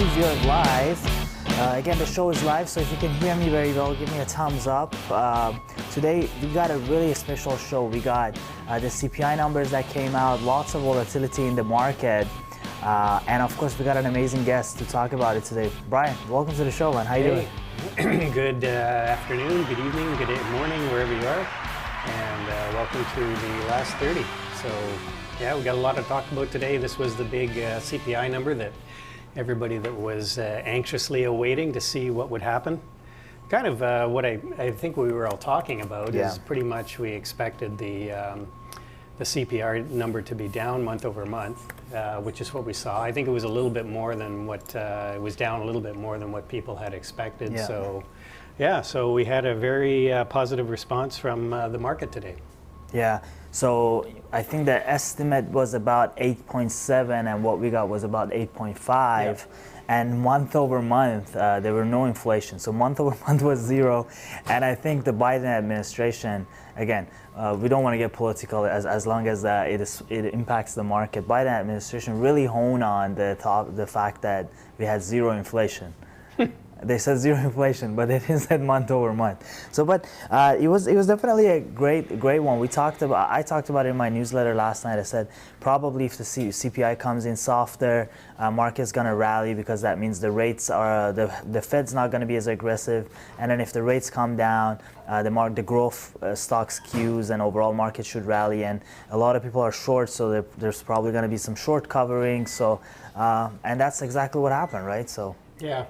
believe you're live. Again, the show is live, so if you can hear me very well, give me a thumbs up. Today, we got a really special show. We got the CPI numbers that came out, lots of volatility in the market, and of course, we got an amazing guest to talk about it today. Brian, welcome to the show, man. How you doing? Good afternoon, good evening, good morning, wherever you are, and welcome to the last 30. So, yeah, we got a lot to talk about today. This was the big CPI number that everybody that was anxiously awaiting to see what would happen. Kind of what I think we were all talking about is pretty much we expected the CPI number to be down month over month, which is what we saw. I think it was a little bit more than what, it was down a little bit more than what people had expected. Yeah. So, yeah, so we had a very positive response from the market today. Yeah, so I think the estimate was about 8.7 and what we got was about 8.5. Yep. And month over month, there were no inflation. So month over month was zero. And I think the Biden administration, again, we don't want to get political as long as it impacts the market. Biden administration really honed on the fact that we had zero inflation. They said zero inflation, but they didn't say month over month. So, but it was definitely a great one. I talked about it in my newsletter last night. I said probably if the CPI comes in softer, market's gonna rally because that means the rates are the Fed's not gonna be as aggressive, and then if the rates come down, the growth stocks cues and overall market should rally. And a lot of people are short, so there's probably gonna be some short covering. So, and that's exactly what happened, right? So. Yeah,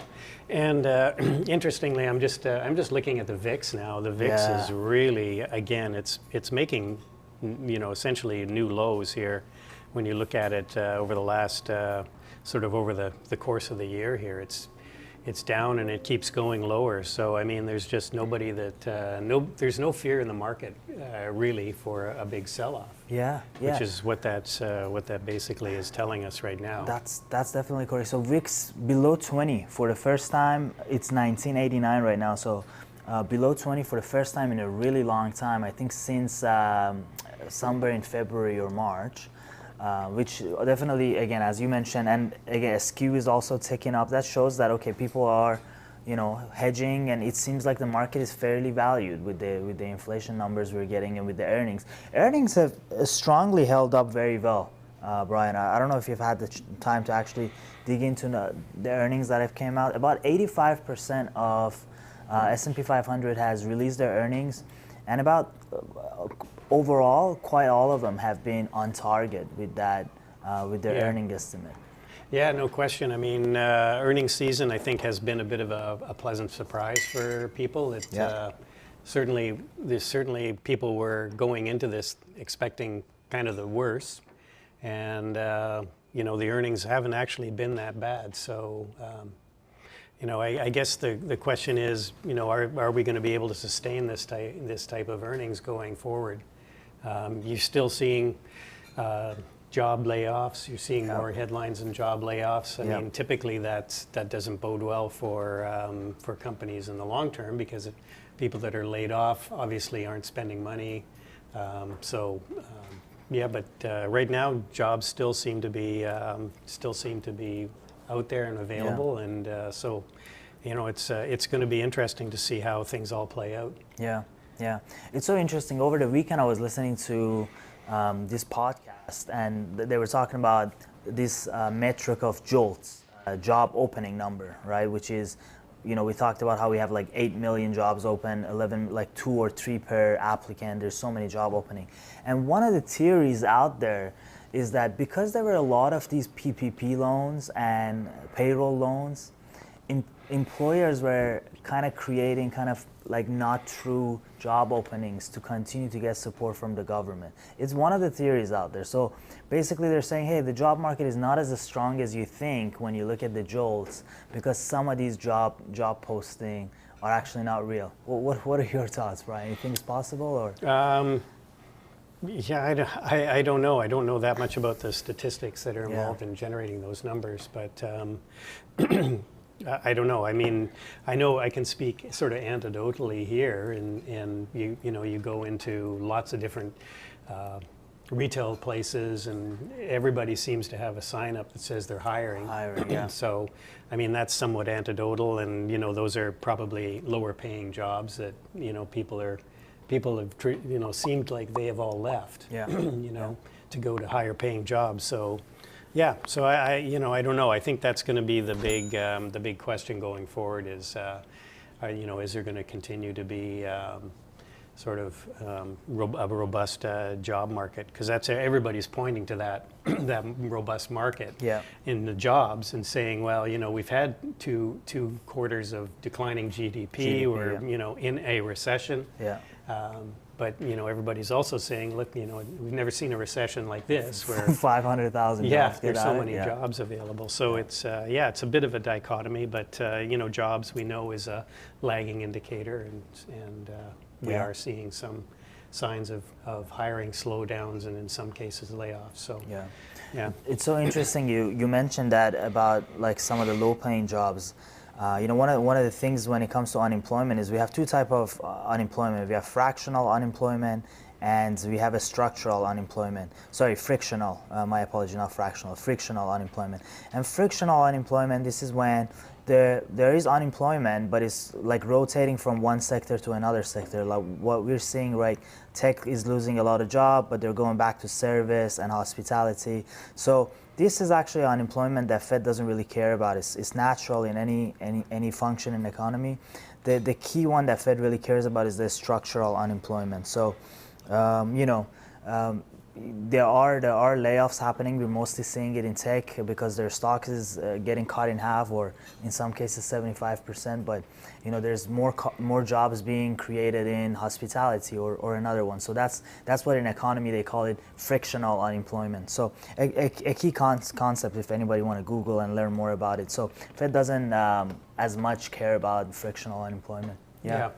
and interestingly, I'm just looking at the VIX now. The VIX is really, again, it's making, essentially new lows here. When you look at it over the last, over the course of the year here, it's down and it keeps going lower. So I mean, there's just nobody that there's no fear in the market really for a big sell-off. Yeah. Which is what that basically is telling us right now. That's definitely correct. So VIX below 20 for the first time. It's 1989 right now. So below 20 for the first time in a really long time. I think since somewhere in February or March. Which definitely, again, as you mentioned, and again, skew is also ticking up. That shows that, okay, people are, hedging, and it seems like the market is fairly valued with the inflation numbers we're getting and with the earnings. Earnings have strongly held up very well, Brian. I don't know if you've had the time to actually dig into the earnings that have came out. About 85% of S&P 500 has released their earnings, and about overall, quite all of them have been on target with that, with their earning estimate. Yeah, no question. I mean, earnings season, I think, has been a bit of a pleasant surprise for people. Certainly people were going into this expecting kind of the worst, and the earnings haven't actually been that bad. So, I guess the question is, are we going to be able to sustain this type of earnings going forward? You're still seeing job layoffs. You're seeing more headlines and job layoffs. I mean, typically that doesn't bode well for companies in the long term, because people that are laid off obviously aren't spending money. But right now jobs still seem to be out there and available, and so it's going to be interesting to see how things all play out. Yeah, it's so interesting. Over the weekend, I was listening to this podcast, and they were talking about this metric of JOLTS, job opening number, right? Which is, we talked about how we have like 8 million jobs open, 11, like 2 or 3 per applicant. There's so many job opening. And one of the theories out there is that because there were a lot of these PPP loans and payroll loans, employers were kind of creating kind of like not true job openings to continue to get support from the government. It's one of the theories out there. So basically they're saying, hey, the job market is not as strong as you think when you look at the JOLTS, because some of these job posting are actually not real. What are your thoughts, Brian? You think it's possible, or? Yeah, I don't know. I don't know that much about the statistics that are involved in generating those numbers, but I don't know. I mean, I know I can speak sort of anecdotally here, and you go into lots of different retail places, and everybody seems to have a sign up that says they're hiring. Hiring, yeah. So, I mean, that's somewhat anecdotal, and those are probably lower paying jobs that people have seemed like they have all left. Yeah. To go to higher paying jobs. So, yeah. So I don't know. I think that's going to be the big question going forward. Is is there going to continue to be sort of a robust job market, because that's everybody's pointing to that that robust market in the jobs and saying, well, we've had two quarters of declining GDP. We're in a recession. But everybody's also saying, look, we've never seen a recession like this where 500,000 jobs. There's so many jobs available. So it's it's a bit of a dichotomy, but jobs we know is a lagging indicator, and we are seeing some signs of hiring slowdowns and in some cases layoffs. So it's so interesting. You mentioned that about like some of the low-paying jobs. One of the things when it comes to unemployment is we have two types of unemployment. We have fractional unemployment and we have a structural unemployment. Sorry, frictional. My apology, not fractional. Frictional unemployment. And frictional unemployment, this is when there is unemployment, but it's like rotating from one sector to another sector. Like what we're seeing, right? Tech is losing a lot of jobs, but they're going back to service and hospitality. So this is actually unemployment that Fed doesn't really care about. It's natural in any function in the economy. The key one that Fed really cares about is the structural unemployment. So, there are layoffs happening. We're mostly seeing it in tech because their stock is getting cut in half, or in some cases 75%. But there's more jobs being created in hospitality or another one. So that's what in economy they call it frictional unemployment. So a key concept if anybody want to Google and learn more about it. So Fed doesn't as much care about frictional unemployment. Yeah.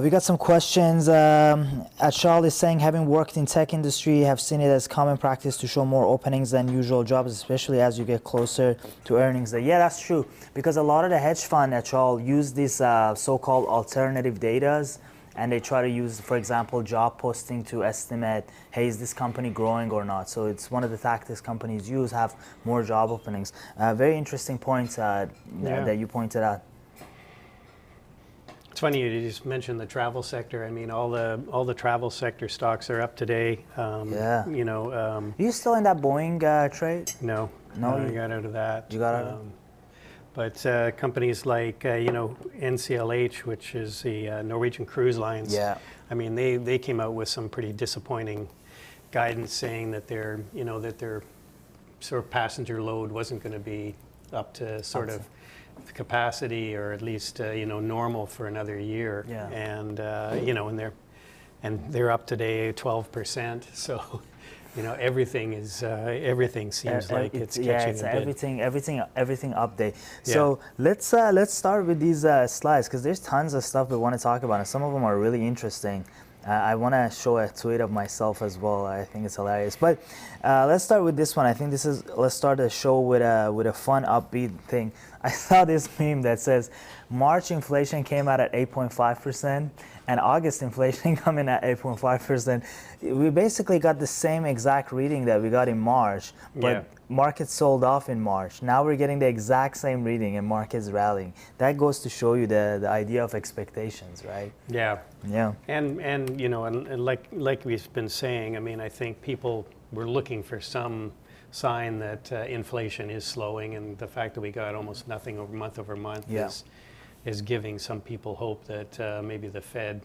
We got some questions. Achal is saying, having worked in tech industry, have seen it as common practice to show more openings than usual jobs, especially as you get closer to earnings day. Yeah, that's true. Because a lot of the hedge fund, Achal, use these so-called alternative datas, and they try to use, for example, job posting to estimate, hey, is this company growing or not? So it's one of the tactics companies use, have more job openings. Very interesting point that you pointed out. It's funny you just mentioned the travel sector. I mean, all the travel sector stocks are up today. Are you still in that Boeing trade? No, I got out of that. You got out of it? But companies like NCLH, which is the Norwegian Cruise Lines. Yeah. I mean, they came out with some pretty disappointing guidance, saying that their sort of passenger load wasn't going to be up to sort of capacity, or at least normal for another year. Yeah. And they're up today 12%. So everything seems like it's catching a bit. everything update. So let's start with these slides, because there's tons of stuff we want to talk about, and some of them are really interesting. I want to show a tweet of myself as well. I think it's hilarious. But let's start with this one. I think let's start the show with a fun, upbeat thing. I saw this meme that says March inflation came out at 8.5%, and August inflation coming at 8.5%. We basically got the same exact reading that we got in March, but markets sold off in March. Now we're getting the exact same reading and markets rallying. That goes to show you the idea of expectations, right? Yeah. Yeah. And like we've been saying, I mean, I think people were looking for some sign that inflation is slowing, and the fact that we got almost nothing month over month is giving some people hope that maybe the Fed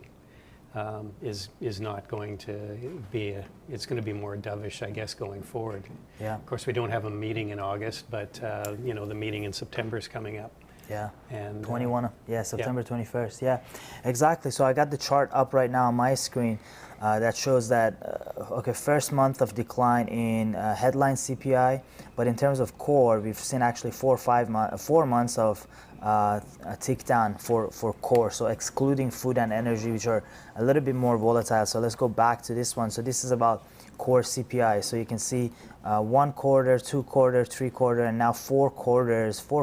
is not going to be it's going to be more dovish, I guess, going forward. Yeah. Of course, we don't have a meeting in August, but the meeting in September is coming up. Yeah. And September 21st. Yeah, exactly. So I got the chart up right now on my screen that shows that first month of decline in headline CPI, but in terms of core, we've seen actually 4 months of a tick down for core, so excluding food and energy, which are a little bit more volatile. So let's go back to this one. So this is about core CPI. So you can see 1 quarter, 2 quarter, 3 quarter, and now 4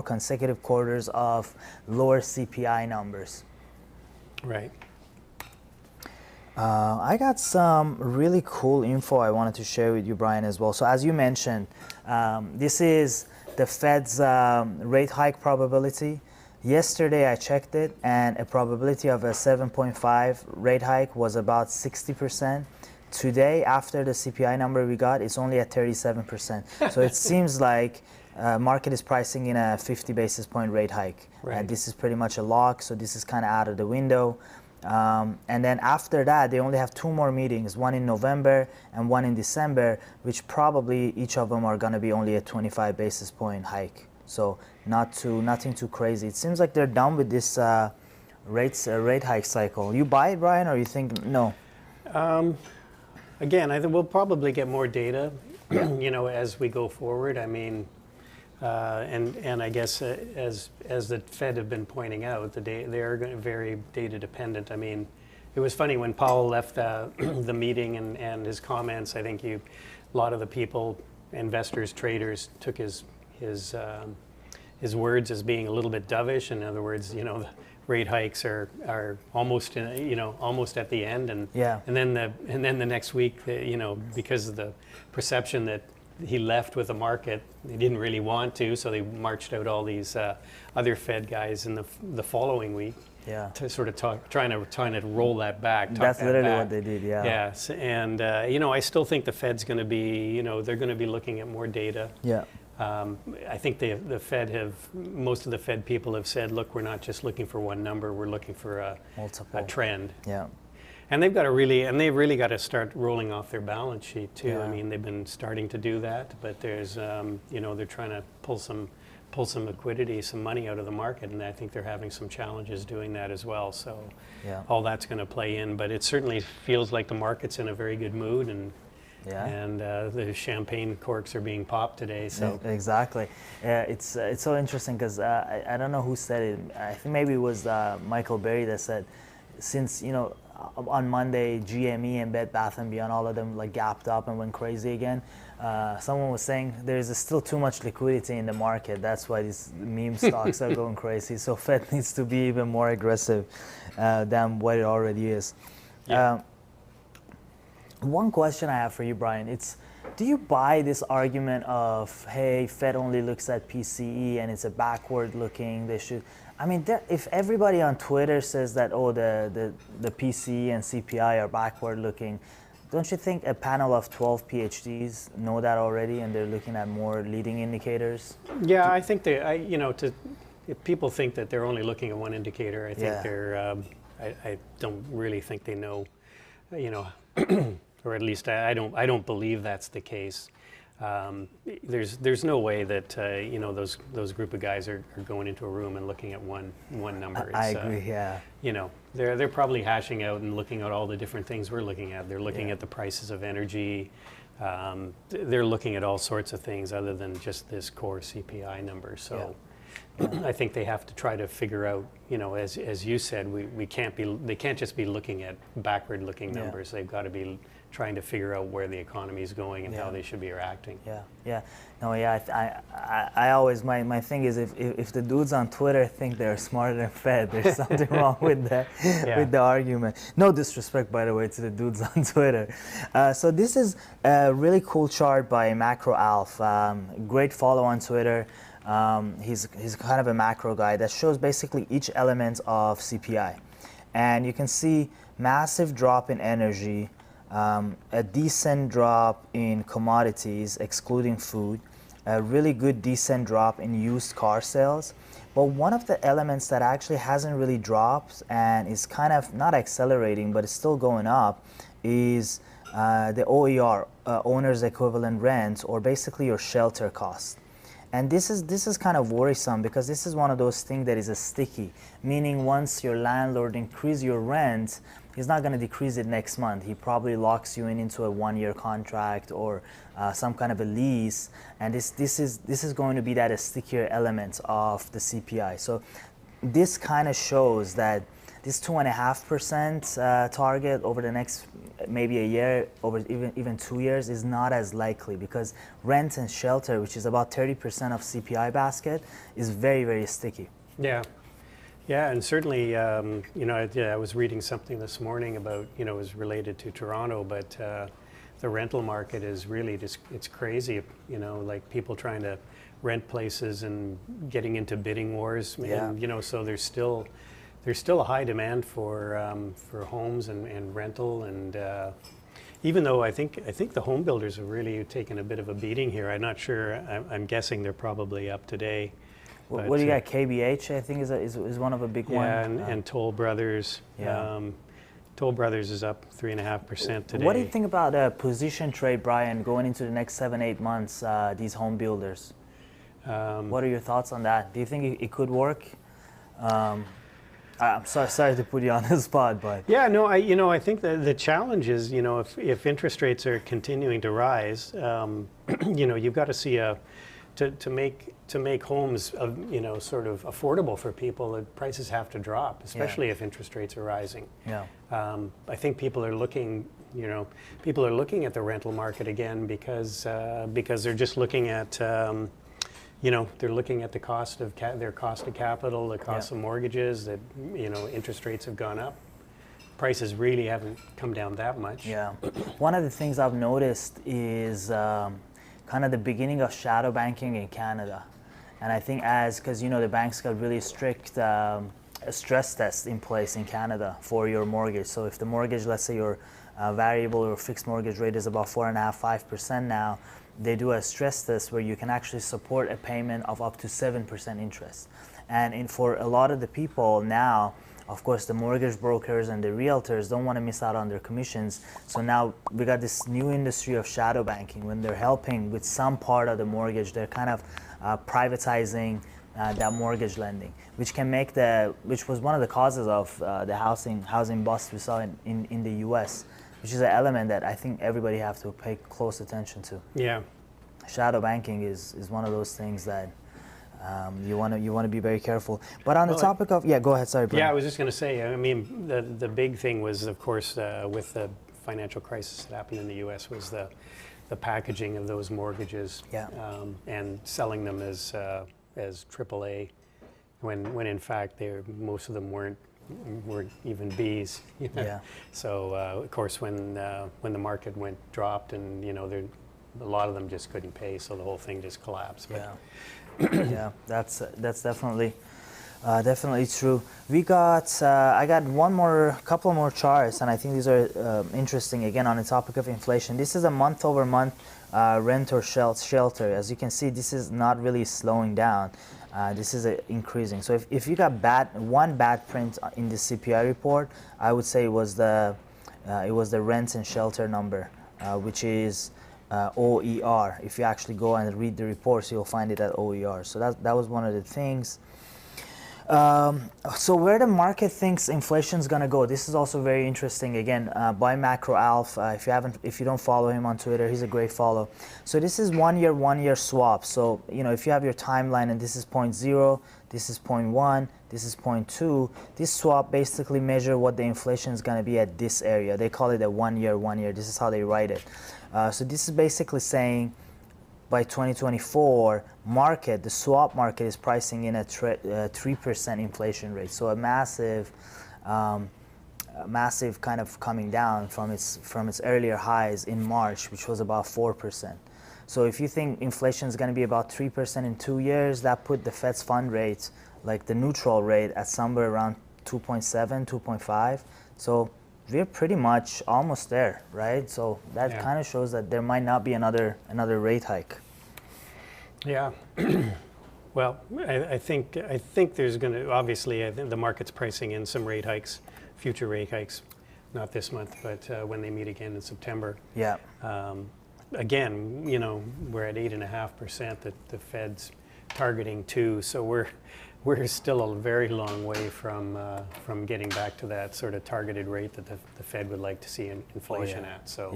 consecutive quarters of lower CPI numbers. Right. I got some really cool info I wanted to share with you, Brian, as well. So as you mentioned, this is the Fed's rate hike probability. Yesterday I checked it, and a probability of a 7.5 rate hike was about 60%. Today, after the CPI number we got, it's only at 37%. So it seems like market is pricing in a 50 basis point rate hike. Right. And this is pretty much a lock, so this is kind of out of the window. And then after that, they only have 2 more meetings, one in November and one in December, which probably each of them are going to be only a 25 basis point hike. So nothing too crazy. It seems like they're done with this rate hike cycle. You buy it, Brian, or you think no? Again, I think we'll probably get more data, as we go forward. I mean, and I guess as the Fed have been pointing out, they are very data dependent. I mean, it was funny when Powell left the meeting and his comments. I think a lot of the people, investors, traders, took his words as being a little bit dovish. In other words, the rate hikes are almost almost at the end, and yeah. and then the next week, because of the perception that he left with the market, they didn't really want to, so they marched out all these other Fed guys in the following week. Yeah. To sort of trying to roll that back. That's literally what they did. Yeah. Yes, and I still think the Fed's going to be, they're going to be looking at more data. Yeah. I think most of the Fed people have said, look, we're not just looking for one number, we're looking for a trend. Yeah. And they've really got to start rolling off their balance sheet too. Yeah. I mean, they've been starting to do that, but there's, they're trying to pull some liquidity, some money out of the market, and I think they're having some challenges doing that as well. So yeah. all that's going to play in, but it certainly feels like the market's in a very good mood, and yeah. And the champagne corks are being popped today. So exactly, it's so interesting because I don't know who said it. I think maybe it was Michael Berry that said, since on Monday GME and Bed Bath & Beyond, all of them like gapped up and went crazy again. Someone was saying there's still too much liquidity in the market. That's why these meme stocks are going crazy. So Fed needs to be even more aggressive than what it already is. Yeah. One question I have for you, Brian, do you buy this argument of, hey, Fed only looks at PCE and it's a backward looking, they should, I mean, if everybody on Twitter says that, oh, the PCE and CPI are backward looking, don't you think a panel of 12 PhDs know that already and they're looking at more leading indicators? Yeah, I think if people think that they're only looking at one indicator, I think they're, I don't really think they know, or at least I don't believe that's the case. There's no way that those group of guys are going into a room and looking at one number. I agree. Yeah. They're probably hashing out and looking at all the different things we're looking at. They're looking at the prices of energy. They're looking at all sorts of things other than just this core CPI number. So. I think they have to try to figure out, as you said, they can't just be looking at backward-looking numbers. They've got to be trying to figure out where the economy is going and how they should be reacting. I always, my thing is if the dudes on Twitter think they're smarter than Fed, there's something wrong with the argument. No disrespect, by the way, to the dudes on Twitter. So this is a really cool chart by Macro Alf. Great follow on Twitter. He's kind of a macro guy that shows basically each element of CPI. And you can see massive drop in energy, a decent drop in commodities, excluding food, a really good decent drop in used car sales. But one of the elements that actually hasn't really dropped and is kind of not accelerating, but it's still going up, is the OER, owner's equivalent rent, or basically your shelter cost. And this is kind of worrisome because this is one of those things that is a sticky, meaning once your landlord increases your rent, he's not going to decrease it next month. He probably locks you into a 1-year contract or some kind of a lease, and this is going to be that a stickier element of the CPI. So this kind of shows that this 2.5% target over the next maybe a year, over even 2 years, is not as likely because rent and shelter, which is about 30% of CPI basket, is very, very sticky. Yeah. Yeah, and certainly, I was reading something this morning about, it was related to Toronto, but the rental market is really just, it's crazy, like people trying to rent places and getting into bidding wars. Yeah. And, so there's still a high demand for homes and rental, and even though I think the home builders have really taken a bit of a beating here. I'm not sure. I'm guessing they're probably up today. What do you got? KBH, I think, is one of a big one. Yeah, and Toll Brothers. Yeah. Toll Brothers is up 3.5% today. What do you think about position trade, Brian, going into the next 7-8 months? These home builders. What are your thoughts on that? Do you think it could work? I'm sorry to put you on the spot, but yeah, no, I think the challenge is, if interest rates are continuing to rise, you've got to see to make homes, sort of affordable for people. The prices have to drop, especially if interest rates are rising. Yeah. I think people are looking at the rental market again because they're just looking at. They're looking at the cost of their cost of capital, the cost of mortgages, that, interest rates have gone up. Prices really haven't come down that much. Yeah. One of the things I've noticed is kind of the beginning of shadow banking in Canada. And I think because, the banks got really strict stress tests in place in Canada for your mortgage. So if the mortgage, let's say your variable or fixed mortgage rate is about 4.5-5% now, they do a stress test where you can actually support a payment of up to 7% interest. And for a lot of the people now, of course, the mortgage brokers and the realtors don't want to miss out on their commissions. So now we got this new industry of shadow banking. When they're helping with some part of the mortgage, they're kind of privatizing that mortgage lending, which was one of the causes of the housing bust we saw in the U.S., which is an element that I think everybody have to pay close attention to. Yeah. Shadow banking is one of those things that you want to be very careful. But on the topic of go ahead. Sorry, Brian. Yeah, I was just going to say. I mean, the big thing was, of course, with the financial crisis that happened in the U.S. was the packaging of those mortgages. Yeah. And selling them as AAA, when in fact most of them weren't even Bs. Yeah. So of course, when the market dropped, and a lot of them just couldn't pay, so the whole thing just collapsed. But yeah, that's definitely true. I got couple more charts, and I think these are interesting. Again, on the topic of inflation, this is a month-over-month rent or shelter. As you can see, this is not really slowing down. This is increasing. So if you got one bad print in the CPI report, I would say it was the rents and shelter number, which is OER. If you actually go and read the reports, you'll find it at OER. So that was one of the things. So where the market thinks inflation is going to go, this is also very interesting. Again, by Macro Alf. If you don't follow him on Twitter, he's a great follow. So this is 1 year swap. So if you have your timeline and this is 0.0, this is 0.1, this is 0.2. This swap basically measure what the inflation is going to be at this area. They call it a 1 year. This is how they write it. So this is basically saying, by 2024, the swap market is pricing in a 3% inflation rate. So a massive kind of coming down from its earlier highs in March, which was about 4%. So if you think inflation is going to be about 3% in 2 years, that put the Fed's fund rate, like the neutral rate, at somewhere around 2.7, 2.5. So we're pretty much almost there, right? So that kind of shows that there might not be another rate hike. Yeah. Well, I think there's going to, obviously, I think the market's pricing in some rate hikes, future rate hikes, not this month, but when they meet again in September. Yeah. Again, we're at 8.5%. That the Fed's targeting 2%, so we're still a very long way from getting back to that sort of targeted rate that the Fed would like to see inflation at. So,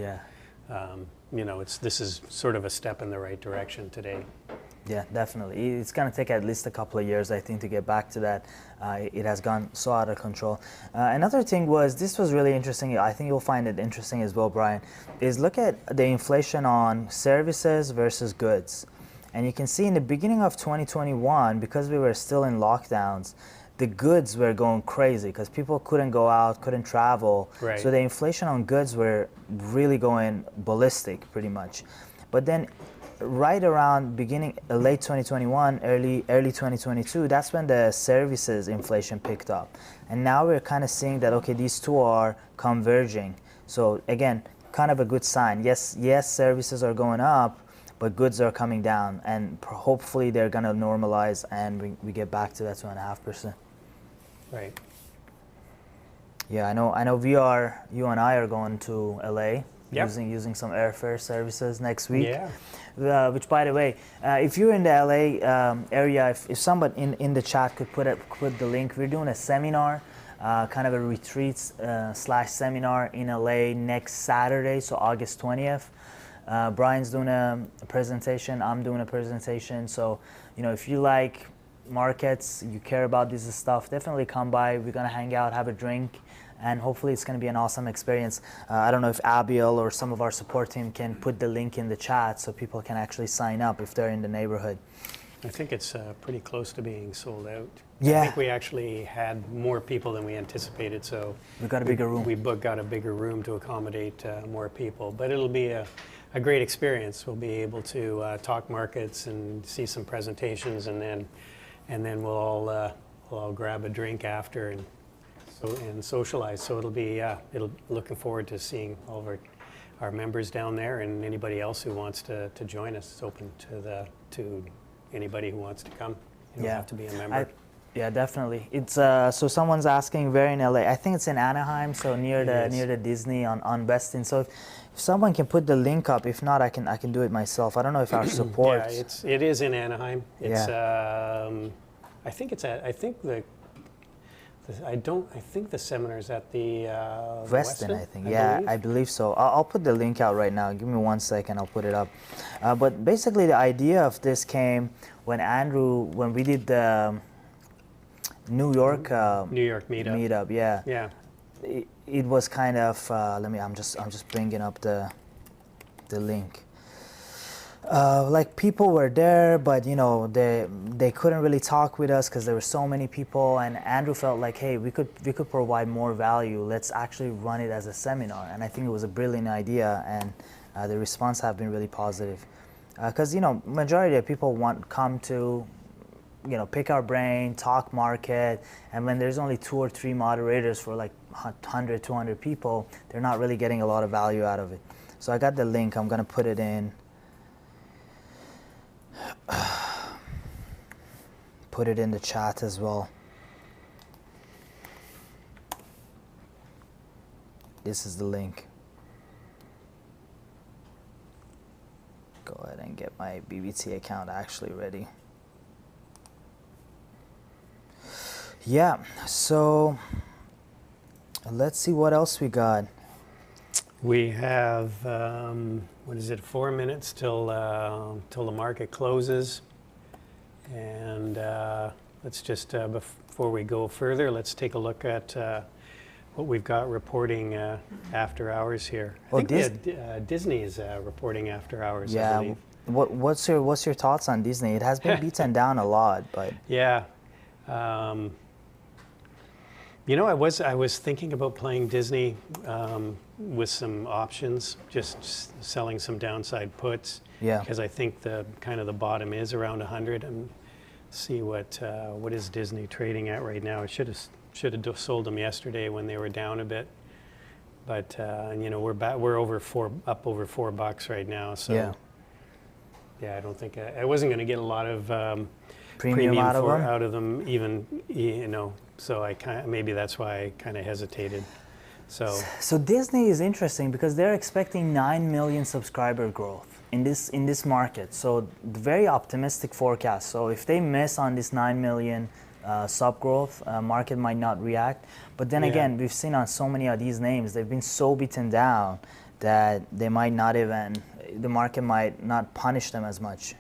this is sort of a step in the right direction today. Yeah, definitely. It's going to take at least a couple of years, I think, to get back to that. It has gone so out of control. Another thing this was really interesting. I think you'll find it interesting as well, Brian, is look at the inflation on services versus goods. And you can see in the beginning of 2021, because we were still in lockdowns, the goods were going crazy because people couldn't go out, couldn't travel. Right. So the inflation on goods were really going ballistic pretty much. But then right around beginning late 2021, early 2022, that's when the services inflation picked up. And now we're kind of seeing that, okay, these two are converging. So again, kind of a good sign. Yes, services are going up, but goods are coming down, and hopefully they're going to normalize and we get back to that 2.5%. Right. Yeah, I know. You and I are going to LA. Yep. Using some airfare services next week. Yeah. Which, by the way, if you're in the LA area, if someone in the chat could put the link, we're doing a seminar, kind of a retreat / seminar in LA next Saturday, so August 20th. Brian's doing a presentation. I'm doing a presentation. So, if you like markets, you care about this stuff, definitely come by. We're gonna hang out, have a drink, and hopefully it's going to be an awesome experience. I don't know if Abiel or some of our support team can put the link in the chat so people can actually sign up if they're in the neighborhood. I think it's pretty close to being sold out. Yeah. I think we actually had more people than we anticipated, so we got a bigger room. We got a bigger room to accommodate more people, but it'll be a great experience. We'll be able to talk markets and see some presentations, and then we'll all grab a drink after and socialize. So it'll looking forward to seeing all of our members down there, and anybody else who wants to join us. It's open to anybody who wants to come. You don't have to be a member. Yeah, definitely. It's so someone's asking where in LA. I think it's in Anaheim, so near the Disney on Westin. So if someone can put the link up, if not, I can do it myself. I don't know if our support. Yeah, it is in Anaheim. It's I think the seminar's at the Westin, I think. I believe so. I'll put the link out right now. Give me 1 second, I'll put it up. But basically the idea of this came when we did the New York meetup. Yeah. It was kind of I'm just bringing up the link. Like people were there, but they couldn't really talk with us because there were so many people. And Andrew felt like, hey, we could provide more value. Let's actually run it as a seminar. And I think it was a brilliant idea, and the response have been really positive. Because majority of people come to pick our brain, talk market, and when there's only 2 or 3 moderators for like 100, 200 people, they're not really getting a lot of value out of it. So I got the link. I'm gonna put it in. Put it in the chat as well. This is the link. Go ahead and get my BBT account actually ready. Yeah, so let's see what else we got. We have 4 minutes till the market closes, and let's just before we go further, let's take a look at what we've got reporting after hours here. I think Disney is reporting after hours. I believe. What's your thoughts on Disney? It has been beaten down a lot, but yeah. I was thinking about playing Disney with some options, just selling some downside puts. Yeah. Because I think the bottom is around 100, and see what is Disney trading at right now. I should have sold them yesterday when they were down a bit, but we're up over $4 right now. So yeah, I don't think I wasn't going to get a lot of premium out of them even, so maybe that's why I kind of hesitated. So Disney is interesting because they're expecting 9 million subscriber growth in this market. So very optimistic forecast. So if they miss on this 9 million sub growth, market might not react. But then again, we've seen on so many of these names, they've been so beaten down that they might not the market might not punish them as much.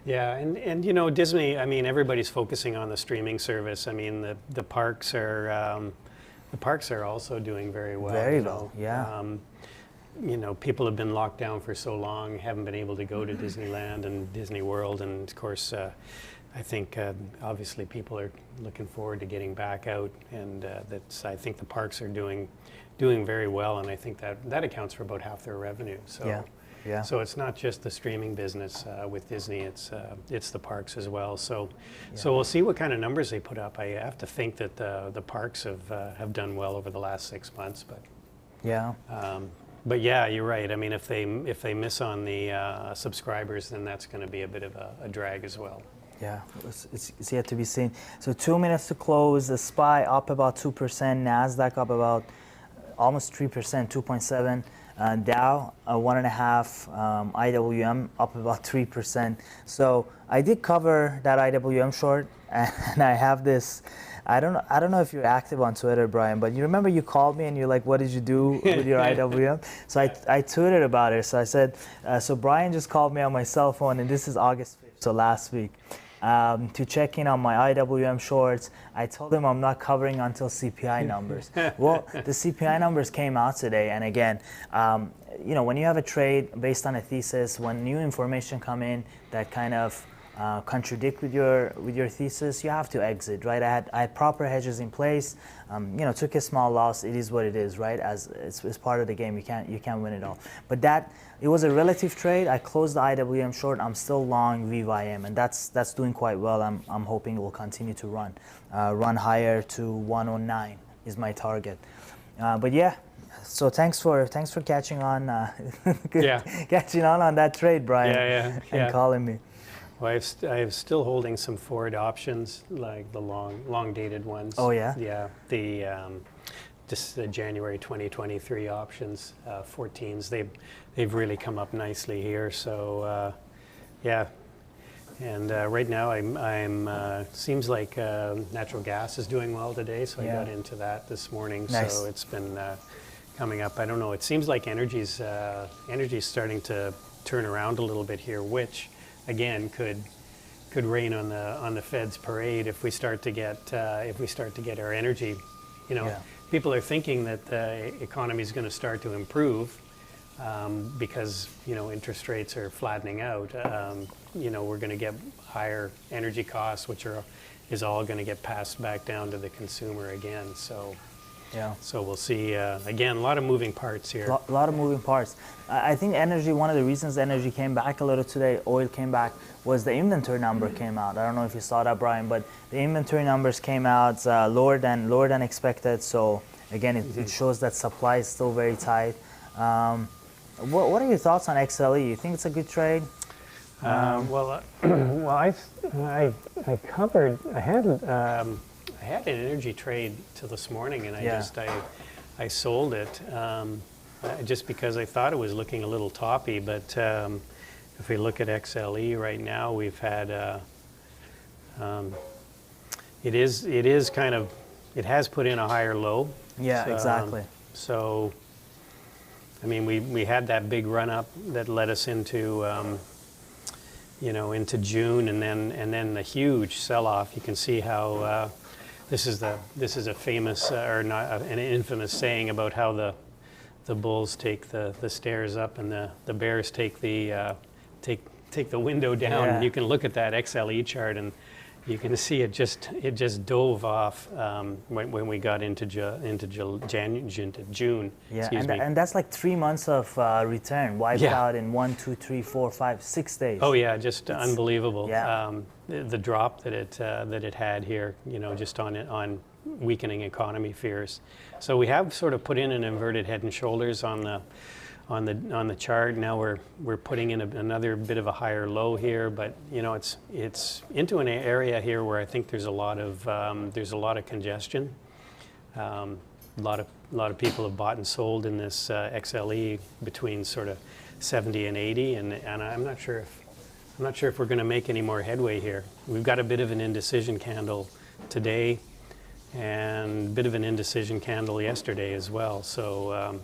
Yeah, and Disney, everybody's focusing on the streaming service. The parks are also doing very well. Very well, yeah. People have been locked down for so long, haven't been able to go to Disneyland and Disney World, and of course I think obviously people are looking forward to getting back out, and I think the parks are doing very well, and I think that accounts for about half their revenue. So, yeah. So it's not just the streaming business with Disney; it's the parks as well. So, so we'll see what kind of numbers they put up. I have to think that the parks have done well over the last 6 months, but yeah. But yeah, you're right. I mean, if they miss on the subscribers, then that's going to be a bit of a drag as well. Yeah, it's yet to be seen. So 2 minutes to close. The SPY up about 2%. Nasdaq up about almost 3%, 2.7. Dow 1.5. IWM up about 3%. So I did cover that IWM short, and I have this. I don't know if you're active on Twitter, Brian, but you remember you called me and you're like, what did you do with your IWM? So I tweeted about it. So I said, so Brian just called me on my cell phone, and this is August 5th, so last week, to check in on my IWM shorts. I told him I'm not covering until CPI numbers. Well, the CPI numbers came out today, and again, when you have a trade based on a thesis, when new information come in that kind of contradict with your thesis, you have to exit, right? I had proper hedges in place. Took a small loss. It is what it is, right? As it's part of the game. You can't win it all. But it was a relative trade. I closed the IWM short. I'm still long VYM, and that's doing quite well. I'm hoping it will continue to run higher to 109 is my target. But yeah. So thanks for catching on, catching on that trade, Brian, and calling me. Well, I'm still holding some forward options, like the long dated ones. Oh yeah. Yeah, the January 2023 options, 14s. They've really come up nicely here. So yeah, and right now I'm seems like natural gas is doing well today. So I got into that this morning. Nice. So it's been coming up. I don't know. It seems like energy's starting to turn around a little bit here, which again could rain on the Fed's parade if we start to get our energy. People are thinking that the economy is going to start to improve because interest rates are flattening out. We're going to get higher energy costs, which is all going to get passed back down to the consumer again. So. Yeah. So we'll see. Again, a lot of moving parts here. A lot of moving parts. I think energy, one of the reasons energy came back a little today, oil came back, was the inventory number came out. I don't know if you saw that, Brian, but the inventory numbers came out lower than expected. So again, it shows that supply is still very tight. What are your thoughts on XLE? You think it's a good trade? Well, I covered. I had an energy trade till this morning, and I sold it just because I thought it was looking a little toppy. But if we look at XLE right now, we've had it has put in a higher low. Yeah, so, exactly. So I mean, we had that big run up that led us into into June, and then the huge sell off. You can see how. This is a famous or not an infamous saying about how the bulls take the stairs up and the bears take the window down. Yeah. You can look at that XLE chart and you can see it just dove off when we got into June. Yeah, and that's like 3 months of return wiped out in 1, 2, 3, 4, 5, 6 days. Oh yeah, just unbelievable. Yeah. The drop that it had here, just on weakening economy fears. So we have sort of put in an inverted head and shoulders on the chart. Now we're putting in another bit of a higher low here, but it's into an area here where I think there's a lot of congestion. A lot of people have bought and sold in this XLE between sort of 70 and 80, and I'm not sure if we're going to make any more headway here. We've got a bit of an indecision candle today, and a bit of an indecision candle yesterday as well. So.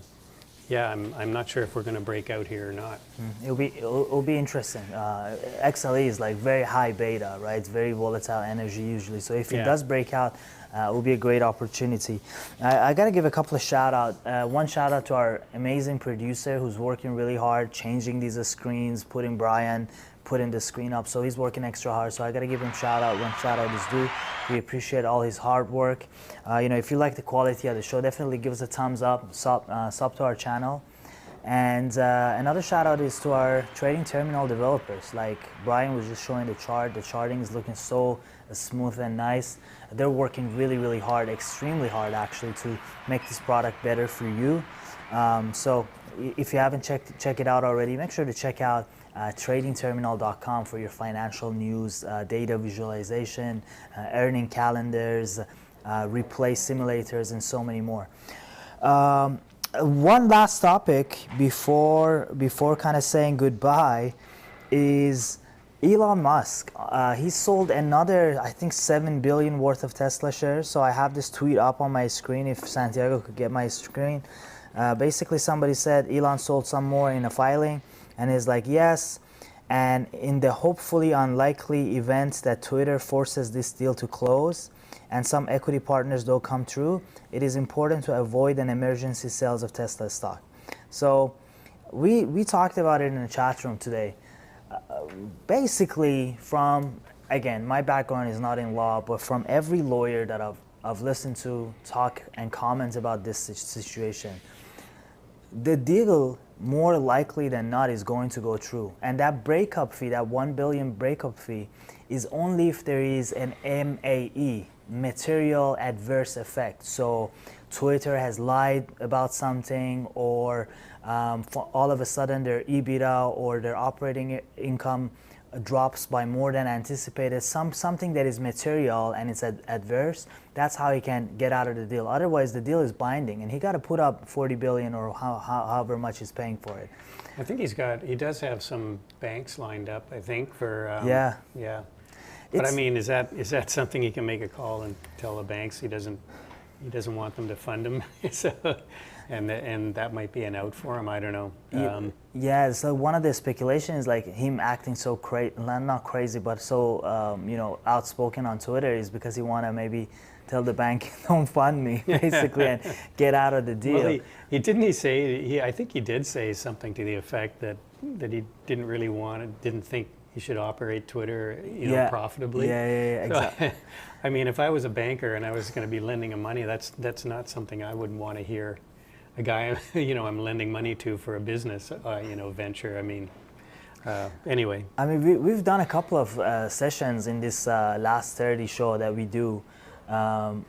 Yeah, I'm not sure if we're going to break out here or not. It'll be interesting. XLE is like very high beta, right? It's very volatile energy usually. So if it does break out, it will be a great opportunity. I got to give a couple of shout out. One shout out to our amazing producer who's working really hard, changing these screens, putting Brian putting the screen up. So he's working extra hard. So I got to give him shout out when shout out is due. We appreciate all his hard work. If you like the quality of the show, definitely give us a thumbs up, sub to our channel. And another shout out is to our trading terminal developers. Like Brian was just showing the chart. The charting is looking so smooth and nice. They're working really, really hard, extremely hard actually, to make this product better for you. So if you haven't checked it out already, make sure to check out tradingterminal.com for your financial news, data visualization, earning calendars, replay simulators, and so many more. One last topic before kind of saying goodbye is Elon Musk. He sold another, I think, 7 billion worth of Tesla shares. So I have this tweet up on my screen if Santiago could get my screen. Basically, somebody said Elon sold some more in a filing, and he's like, yes. And in the hopefully unlikely event that Twitter forces this deal to close and some equity partners don't come through, it is important to avoid an emergency sales of Tesla stock. So we talked about it in the chat room today. Basically, from, again, my background is not in law, but from every lawyer that I've listened to talk and comment about this situation, the deal more likely than not is going to go through. And that breakup fee, that 1 billion breakup fee, is only if there is an MAE, material adverse effect. So Twitter has lied about something, or all of a sudden their EBITDA or their operating income drops by more than anticipated, something that is material and it's adverse. That's how he can get out of the deal. Otherwise, the deal is binding, and he got to put up 40 billion or however much he's paying for it. I think he does have some banks lined up, I think, for yeah. But I mean, is that something he can make a call and tell the banks he doesn't want them to fund him? So, and that might be an out for him. I don't know. Yeah. So one of the speculations is like him acting so not crazy, but so outspoken on Twitter is because he want to maybe tell the bank, don't fund me, basically, and get out of the deal. Well, I think he did say something to the effect that he didn't think he should operate Twitter, profitably. Yeah, exactly. So, I mean, if I was a banker and I was going to be lending him money, that's not something I would want to hear a guy, I'm lending money to for a business, venture. I mean, anyway. I mean, we've done a couple of sessions in this last 30 show that we do on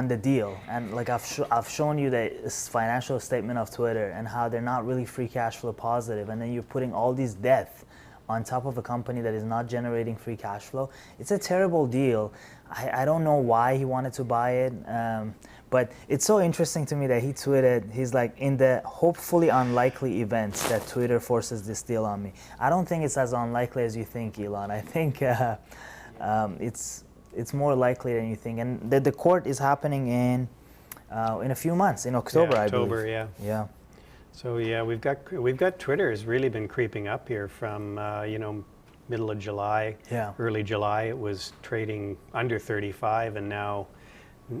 the deal, and like I've shown you the financial statement of Twitter and how they're not really free cash flow positive, and then you're putting all these debt on top of a company that is not generating free cash flow. It's a terrible deal. I don't know why he wanted to buy it, but it's so interesting to me that he tweeted, he's like, in the hopefully unlikely events that Twitter forces this deal on me. I don't think it's as unlikely as you think, Elon. I think it's more likely than you think. And the court is happening in a few months, in October, I believe. October, yeah. Yeah. So yeah, we've got Twitter has really been creeping up here from middle of July, early July. It was trading under 35, and now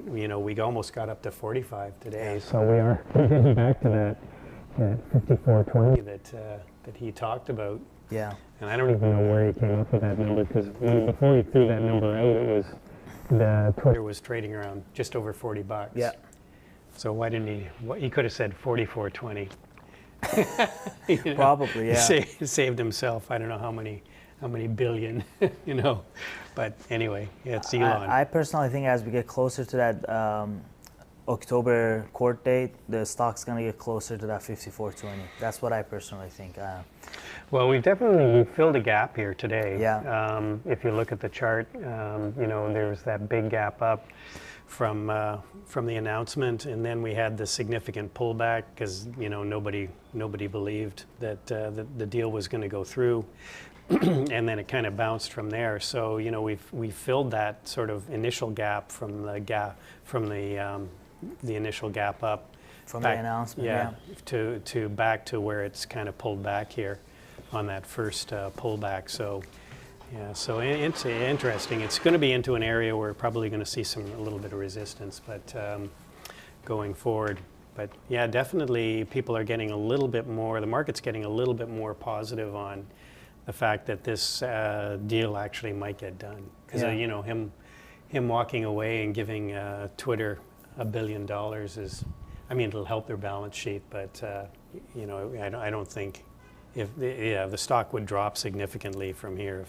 we almost got up to 45 today. So we are getting back to that 54.20 that he talked about. Yeah. And I don't even know where he came up with that number, because before he threw that number out, it was the Twitter was trading around just over $40. Yeah. So why didn't he could have said 44.20. Probably, yeah. Saved himself, I don't know how many billion, But anyway, it's Elon. I personally think as we get closer to that October court date, the stock's going to get closer to that 54.20. That's what I personally think. Well, we filled a gap here today. Yeah. If you look at the chart, there's that big gap up from the announcement, and then we had the significant pullback because nobody believed that the deal was going to go through, and then it kind of bounced from there. So we filled that sort of initial gap from the initial gap up from back, the announcement, to back to where it's kind of pulled back here on that first pullback. So. Yeah, so it's interesting. It's going to be into an area where we're probably going to see a little bit of resistance, but going forward. But yeah, definitely people are getting a little bit more, the market's getting a little bit more positive on the fact that this deal actually might get done. Because you know, him walking away and giving Twitter $1 billion is, I mean, it'll help their balance sheet, but you know, I don't think the stock would drop significantly from here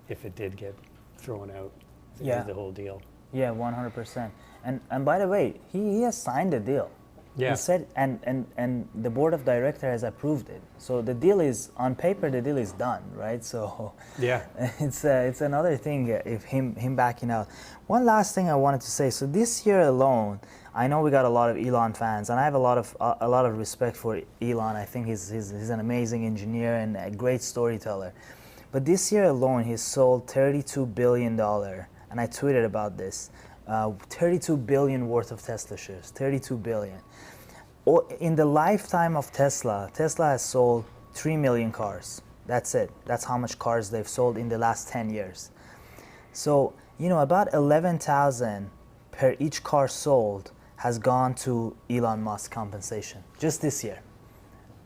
if it did get thrown out. The whole deal. Yeah, 100%. And by the way, he has signed the deal. Yeah. He said, and the board of directors has approved it. So the deal is, on paper, the deal is done, right? So yeah, it's another thing if him backing out. One last thing I wanted to say. So this year alone, I know we got a lot of Elon fans, and I have a lot of respect for Elon. I think he's an amazing engineer and a great storyteller. But this year alone, he's sold $32 billion, and I tweeted about this. 32 billion worth of Tesla shares, 32 billion. In the lifetime of Tesla has sold 3 million cars. That's it. That's how much cars they've sold in the last 10 years. So, you know, about 11,000 per each car sold has gone to Elon Musk compensation just this year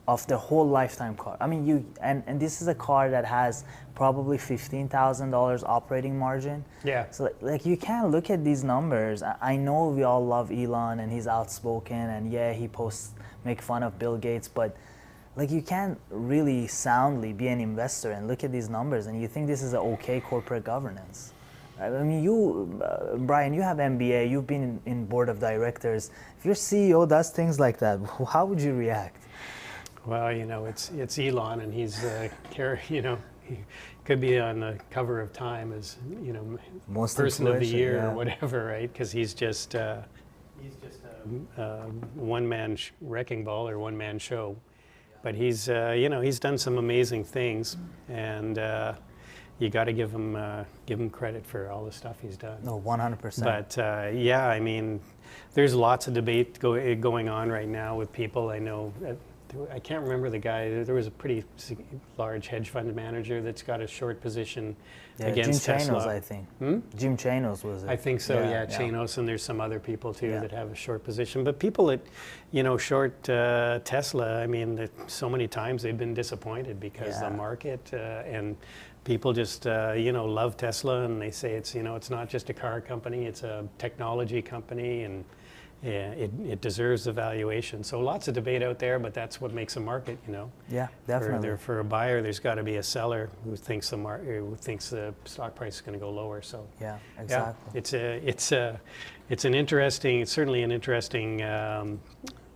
of the whole lifetime car. I mean, and this is a car that has probably $15,000 operating margin. Yeah. So like you can't look at these numbers. I know we all love Elon and he's outspoken and yeah, he make fun of Bill Gates, but like you can't really soundly be an investor and look at these numbers and you think this is an okay corporate governance. I mean, you, Brian, you have MBA, you've been in board of directors. If your CEO does things like that, how would you react? Well, you know, it's Elon, and he's you know, he could be on the cover of Time as, you know, most person of the year or whatever, right? Because he's just a one-man wrecking ball or one-man show. But he's you know, he's done some amazing things, and you got to give him credit for all the stuff he's done. No, 100%. But yeah, I mean, there's lots of debate going on right now with people. I know. I can't remember the guy. There was a pretty large hedge fund manager that's got a short position against Tesla. Jim Chanos, I think. Jim Chanos was it? I think so. Yeah, Chanos, and there's some other people too that have a short position. But people that, you know, short Tesla. I mean, so many times they've been disappointed because the market and people just you know, love Tesla, and they say it's, you know, it's not just a car company, it's a technology company, and it deserves the valuation. So lots of debate out there, but that's what makes a market, you know. Yeah, definitely. For a buyer, there's got to be a seller who thinks the stock price is going to go lower. So yeah, exactly. Yeah, it's certainly an interesting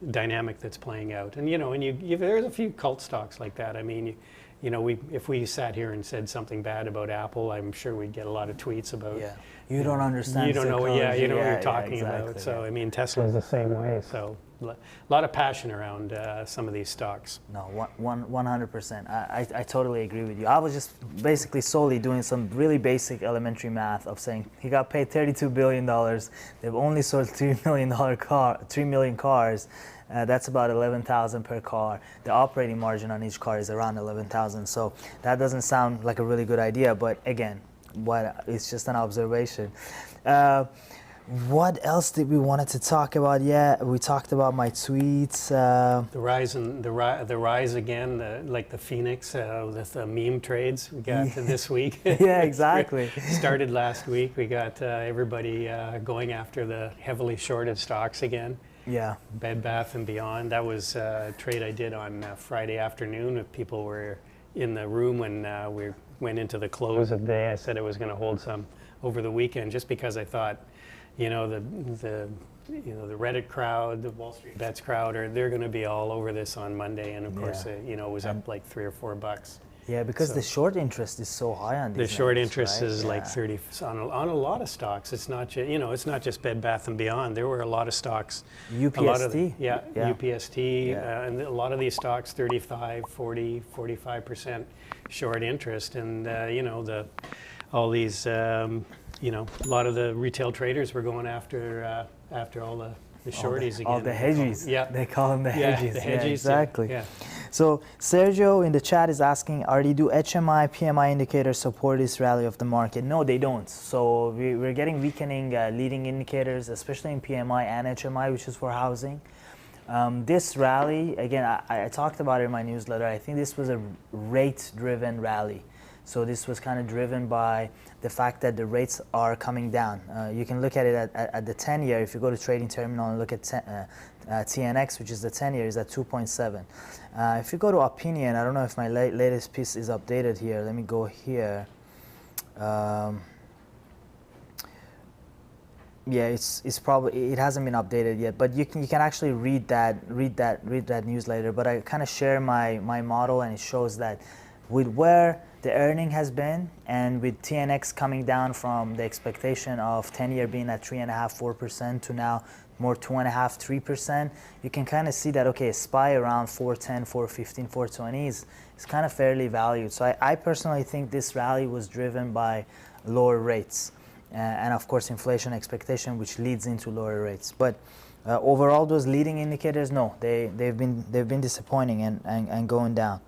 dynamic that's playing out. And you know, there's a few cult stocks like that. I mean, you know, if we sat here and said something bad about Apple, I'm sure we'd get a lot of tweets about. Yeah. You don't understand. You don't know. Yeah, you know what you're talking exactly, about. So I mean, Tesla is the same way. So a lot of passion around some of these stocks. No, 100%. I totally agree with you. I was just basically solely doing some really basic elementary math of saying he got paid $32 billion. They've only sold $3 million cars. That's about 11,000 per car. The operating margin on each car is around 11,000. So that doesn't sound like a really good idea. But again, it's just an observation. What else did we wanted to talk about? Yeah, we talked about my tweets. The rise again, like the Phoenix, the meme trades we got this week. Yeah, exactly. Started last week. We got everybody going after the heavily shorted stocks again. Yeah. Bed Bath & Beyond. That was a trade I did on Friday afternoon. If people were in the room when we went into the close of the day, I said I was going to hold some over the weekend, just because I thought, you know, the Reddit crowd, the Wall Street Bets crowd, they're going to be all over this on Monday, and of course, you know, it was up like $3 or $4. Yeah, because the short interest is so high on these. The short interest is like 30 on a lot of stocks. It's not just, you know, it's not just Bed Bath & Beyond. There were a lot of stocks. UPST. UPST, and a lot of these stocks 35, 40, 45% short interest, and you know, all these you know, a lot of the retail traders were going after all the shorties again. All the hedgies. They call them the hedgies. Yeah, the hedgies. Exactly. Yeah. So Sergio in the chat is asking, do HMI, PMI indicators support this rally of the market? No, they don't. So we're getting weakening leading indicators, especially in PMI and HMI, which is for housing. This rally, again, I talked about it in my newsletter. I think this was a rate-driven rally. So this was kind of driven by the fact that the rates are coming down. You can look at it at the 10-year. If you go to Trading Terminal and look at TNX, which is the 10-year, is at 2.7. If you go to opinion, I don't know if my latest piece is updated here. Let me go here. Yeah, it's probably, it hasn't been updated yet, but you can actually read that newsletter. But I kind of share my model, and it shows that with where the earning has been, and with TNX coming down from the expectation of 10-year being at 3.5-4% to now more 2.5-3%, you can kind of see that, okay, SPY around 410, 415, 420 is kind of fairly valued. So I personally think this rally was driven by lower rates. And of course inflation expectation, which leads into lower rates. But overall, those leading indicators, no, they've been disappointing and going down.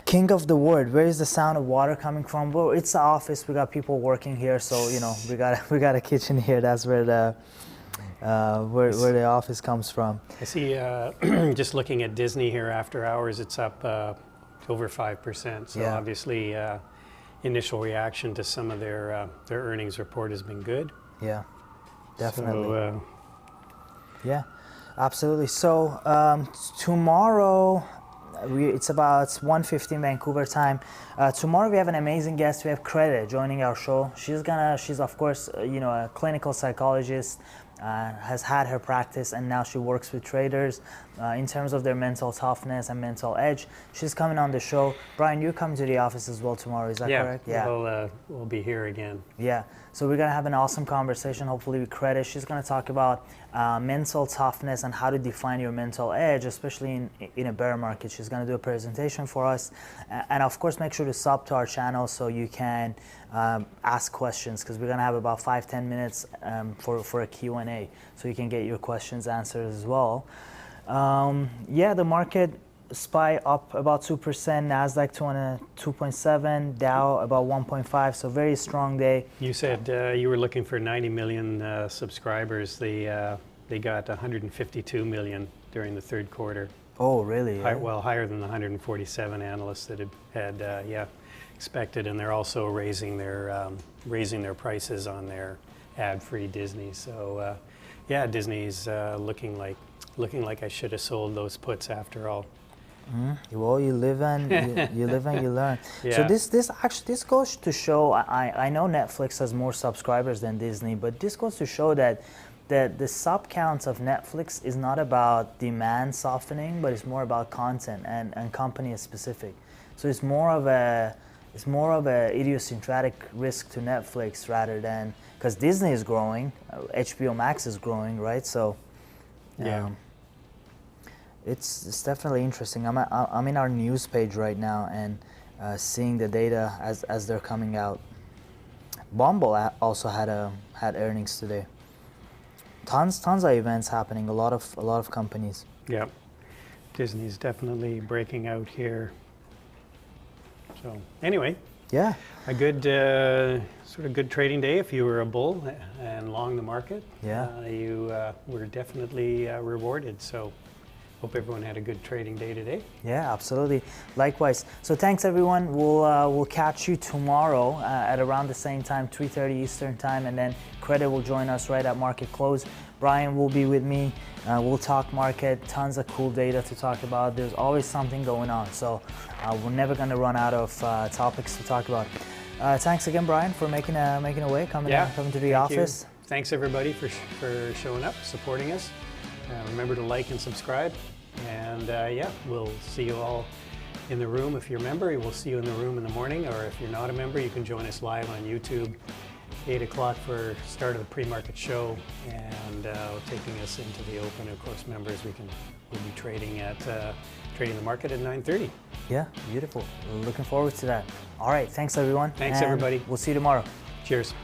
King of the word, where is the sound of water coming from? Well, it's the office. We got people working here, so you know we got a kitchen here. That's where the where the office comes from. I see. Just looking at Disney here after hours, it's up over 5%. So Yeah. obviously. Initial reaction to some of their earnings report has been good. Yeah, definitely. So, yeah, absolutely. So tomorrow, it's about 1:15 Vancouver time. Tomorrow we have an amazing guest. We have Crede joining our show. She's of course a clinical psychologist. Has had her practice, and now she works with traders in terms of their mental toughness and mental edge. She's coming on the show. Brian, you're coming to the office as well tomorrow, is that correct? Yeah, we'll be here again. Yeah, so we're going to have an awesome conversation, hopefully with Crede. She's going to talk about mental toughness and how to define your mental edge, especially in a bear market. She's going to do a presentation for us. And of course, make sure to sub to our channel so you can ask questions, because we're going to have about 5-10 minutes for a Q&A, so you can get your questions answered as well. Yeah, the market, SPY up about 2%, NASDAQ 2.7, Dow about 1.5, so very strong day. You said you were looking for 90 million subscribers. They got 152 million during the third quarter. Oh, really? Well, higher than the 147 analysts that had expected, and they're also raising their prices on their ad-free Disney. So yeah, Disney's looking like I should have sold those puts after all. Well, you live and you live and you learn. Yeah. So this goes to show. I know Netflix has more subscribers than Disney, but this goes to show that the sub counts of Netflix is not about demand softening, but it's more about content and company specific. So it's more of a idiosyncratic risk to Netflix rather than, because Disney is growing, HBO Max is growing, right? So yeah. It's definitely interesting. I'm in our news page right now and seeing the data as they're coming out. Bumble also had earnings today. Tons of events happening. A lot of companies. Yeah, Disney's definitely breaking out here. So anyway, yeah, a good sort of good trading day if you were a bull and long the market. Yeah, you were definitely rewarded. So. Hope everyone had a good trading day today. Yeah, absolutely. Likewise. So thanks everyone. We'll catch you tomorrow at around the same time, 3:30 Eastern time, and then Crede will join us right at market close. Brian will be with me. We'll talk market. Tons of cool data to talk about. There's always something going on. So we're never going to run out of topics to talk about. Thanks again, Brian, for making a way coming to the office. You. Thanks everybody for showing up, supporting us. Remember to like and subscribe. And yeah, we'll see you all in the room. If you're a member, we'll see you in the room in the morning. Or if you're not a member, you can join us live on YouTube, 8 o'clock for start of the pre-market show, and taking us into the open. Of course, members, we'll be trading the market at 9:30. Yeah, beautiful. We're looking forward to that. All right, thanks everyone. Thanks everybody. We'll see you tomorrow. Cheers.